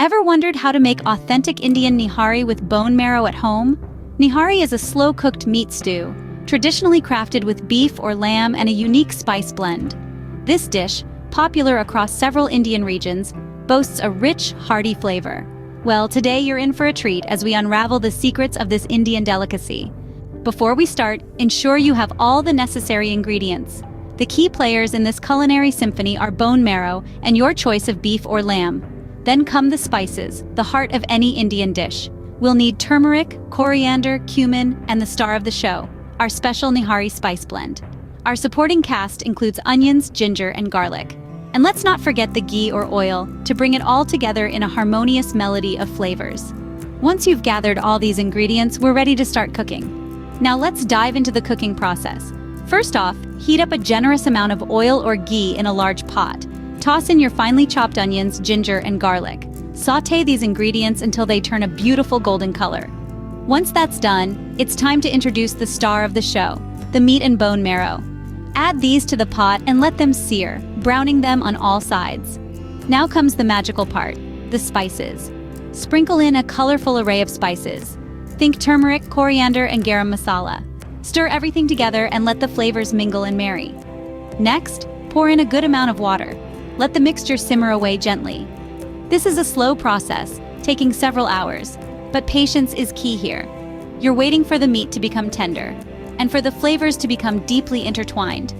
Ever wondered how to make authentic Indian nihari with bone marrow at home? Nihari is a slow-cooked meat stew, traditionally crafted with beef or lamb and a unique spice blend. This dish, popular across several Indian regions, boasts a rich, hearty flavor. Well, today you're in for a treat as we unravel the secrets of this Indian delicacy. Before we start, ensure you have all the necessary ingredients. The key players in this culinary symphony are bone marrow and your choice of beef or lamb. Then come the spices, the heart of any Indian dish. We'll need turmeric, coriander, cumin, and the star of the show, our special Nihari spice blend. Our supporting cast includes onions, ginger, and garlic. And let's not forget the ghee or oil to bring it all together in a harmonious melody of flavors. Once you've gathered all these ingredients, we're ready to start cooking. Now let's dive into the cooking process. First off, heat up a generous amount of oil or ghee in a large pot. Toss in your finely chopped onions, ginger, and garlic. Sauté these ingredients until they turn a beautiful golden color. Once that's done, it's time to introduce the star of the show, the meat and bone marrow. Add these to the pot and let them sear, browning them on all sides. Now comes the magical part, the spices. Sprinkle in a colorful array of spices. Think turmeric, coriander, and garam masala. Stir everything together and let the flavors mingle and marry. Next, pour in a good amount of water. Let the mixture simmer away gently. This is a slow process, taking several hours, but patience is key here. You're waiting for the meat to become tender, and for the flavors to become deeply intertwined.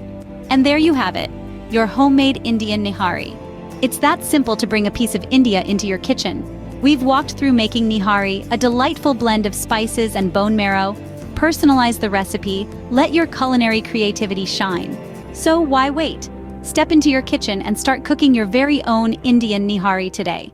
And there you have it, your homemade Indian nihari. It's that simple to bring a piece of India into your kitchen. We've walked through making nihari, a delightful blend of spices and bone marrow. Personalize the recipe, let your culinary creativity shine. So why wait? Step into your kitchen and start cooking your very own Indian nihari today.